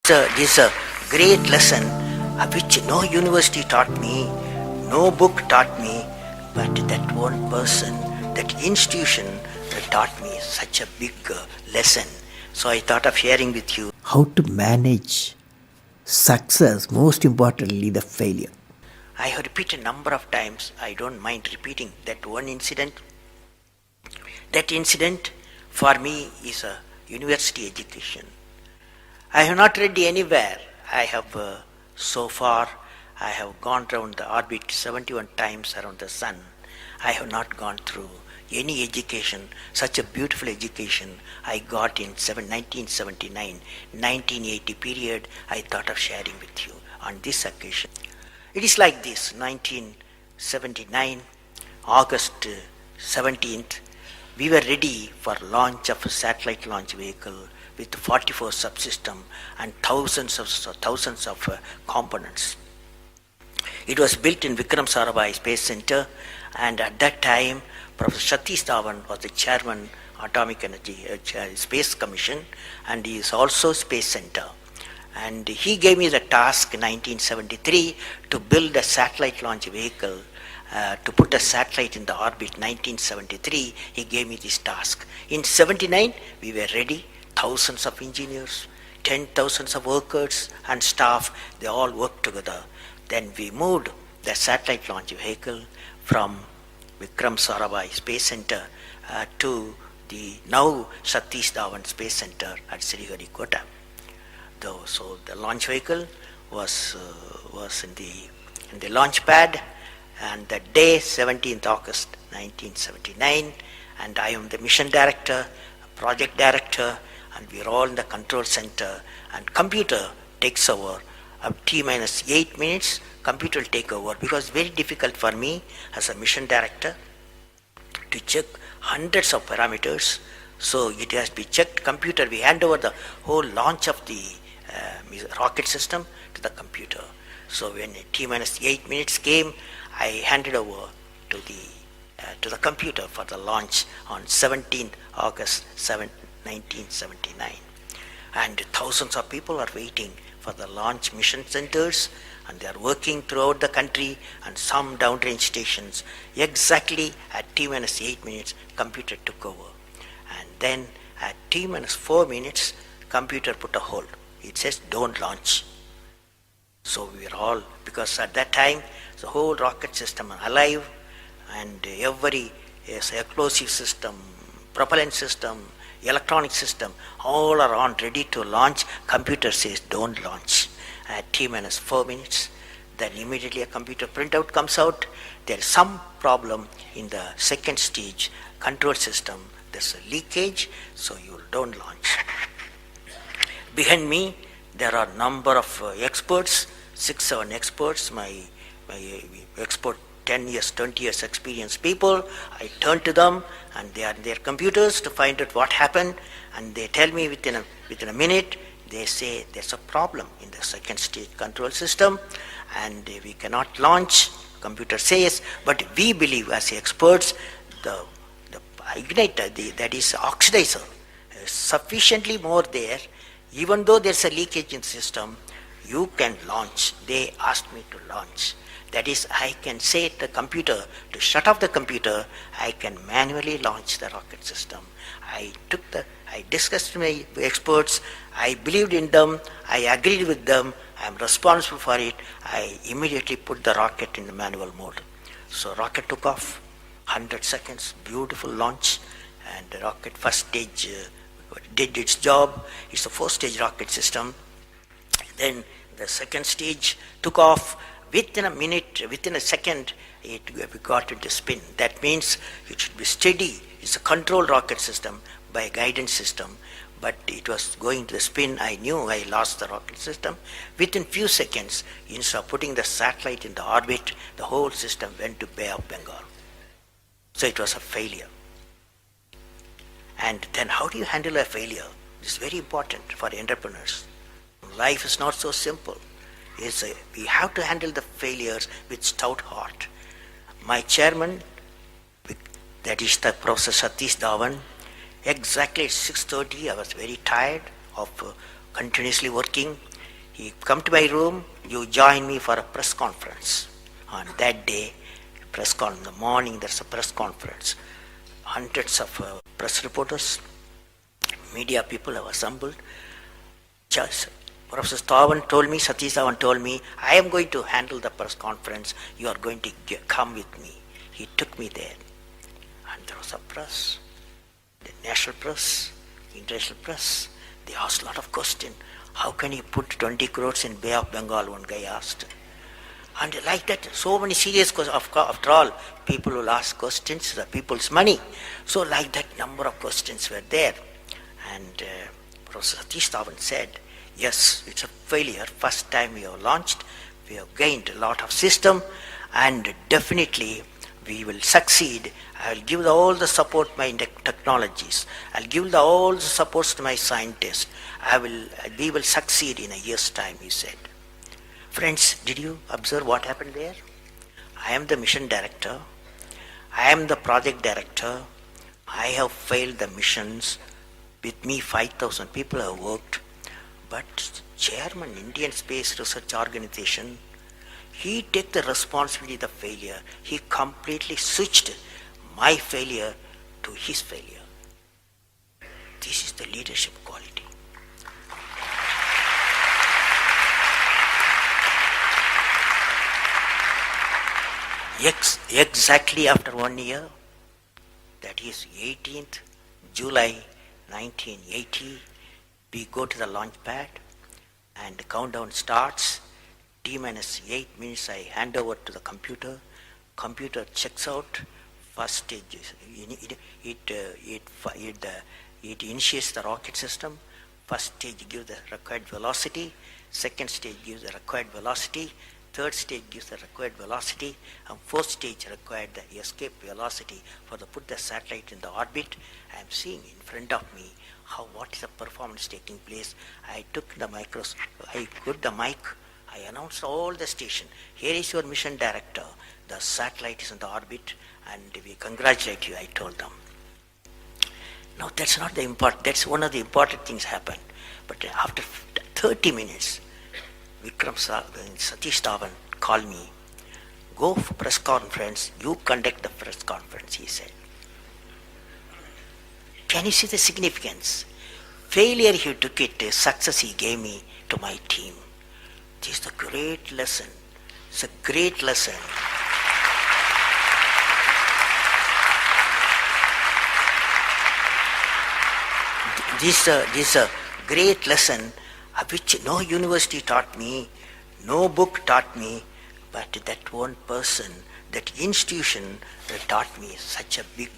This is a great lesson which no university taught me, no book taught me, but that one person, that institution taught me such a big lesson. So I thought of sharing with you how to manage success, most importantly, the failure. I have repeated a number of times, I don't mind repeating that one incident. That incident for me is a university education. I have not read anywhere. I have so far, I have gone around the orbit 71 times around the sun. I have not gone through any education, such a beautiful education I got in 1979, 1980 period. I thought of sharing with you on this occasion. It is like this, 1979, August 17th, we were ready for launch of a satellite launch vehicle with 44 subsystem and thousands of components. It was built in Vikram Sarabhai Space Center, and at that time, Professor Satish Dhawan was the chairman Atomic Energy Space Commission, and he is also Space Center. And he gave me the task in 1973 to build a satellite launch vehicle to put a satellite in the orbit. 1973, he gave me this task. In 79, we were ready. Thousands of engineers, 10,000s of workers and staff, they all worked together. Then we moved the satellite launch vehicle from Vikram Sarabhai Space Center to the now Satish Dhawan Space Center at Sriharikota. So the launch vehicle was in the launch pad, and the day 17th August 1979, and I am the mission director, project director, and we are all in the control center, and computer takes over. T minus 8 minutes, computer will take over, because very difficult for me as a mission director to check hundreds of parameters. So it has to be checked. Computer, we hand over the whole launch of the rocket system to the computer. So when T minus 8 minutes came, I handed over to the computer for the launch on 17th August 1979. And thousands of people are waiting for the launch mission centers, and they are working throughout the country and some downrange stations. Exactly at T minus 8 minutes, computer took over. And then at T minus 4 minutes, computer put a hold. It says don't launch. So we are all, because at that time, the whole rocket system are alive, and every explosive system, propellant system, electronic system, all are on ready to launch. Computer says don't launch. At T minus 4 minutes, then immediately a computer printout comes out. There is some problem in the second stage control system. There's a leakage, so you don't launch. Behind me, there are number of experts, 6-7 experts, my expert 10 years, 20 years experienced people. I turn to them, and they are in their computers to find out what happened, and they tell me within a minute. They say there's a problem in the second stage control system, and we cannot launch. Computer says, but we believe as experts, the igniter, that is oxidizer, is sufficiently more there. Even though there's a leakage in the system, you can launch. They asked me to launch. That is, I can say to the computer to shut off the computer. I can manually launch the rocket system. I discussed with my experts. I believed in them. I agreed with them. I am responsible for it. I immediately put the rocket in the manual mode. So rocket took off, 100 seconds, beautiful launch, and the rocket first stage did its job. It's a 4-stage rocket system. Then the second stage took off. Within a minute, within a second, we got into spin. That means it should be steady. It's a controlled rocket system by a guidance system, but it was going to the spin. I knew I lost the rocket system. Within few seconds, instead of putting the satellite in the orbit, the whole system went to Bay of Bengal. So it was a failure. And then how do you handle a failure? It's very important for entrepreneurs. Life is not so simple. We have to handle the failures with stout heart. My chairman, that is the Professor Satish Dhawan, exactly at 6:30, I was very tired of continuously working. He come to my room, you join me for a press conference. On that day, in the morning, there's a press conference. Hundreds of press reporters, media people have assembled. Just Professor Satish Dhawan told me, I am going to handle the press conference. You are going to come with me. He took me there. And there was a press, the national press, international press. They asked a lot of questions. How can you put 20 crores in Bay of Bengal? One guy asked. And like that, so many serious questions. After all, people will ask questions, the people's money. So like that, number of questions were there. And Professor Satish Dhawan said, yes, it's a failure. First time we have launched, we have gained a lot of system, and definitely we will succeed. I will give all the support to my technologies. I'll give all the supports to my scientists. We will succeed in a year's time, he said. Friends, did you observe what happened there? I am the mission director. I am the project director. I have failed the missions. With me, 5,000 people have worked. But chairman, Indian Space Research Organization, he took the responsibility of the failure. He completely switched my failure to his failure. This is the leadership quality. Exactly after 1 year, that is 18th July 1980, we go to the launch pad and the countdown starts. T-minus 8 minutes I hand over to the computer. Computer checks out. First stage, it initiates the rocket system. First stage gives the required velocity. Second stage gives the required velocity. Third stage gives the required velocity. And fourth stage required the escape velocity for the put the satellite in the orbit. I am seeing in front of me what is the performance taking place. I took the microscope, I put the mic, I announced all the station. Here is your mission director. The satellite is in the orbit and we congratulate you, I told them. Now that's not the important, that's one of the important things happened. But after 30 minutes, Satish Dhawan called me, go for press conference, you conduct the press conference, he said. Can you see the significance? Failure he took it, success he gave me to my team. This is a great lesson. It's a great lesson. This is a great lesson which no university taught me, no book taught me, but that one person, that institution taught me such a big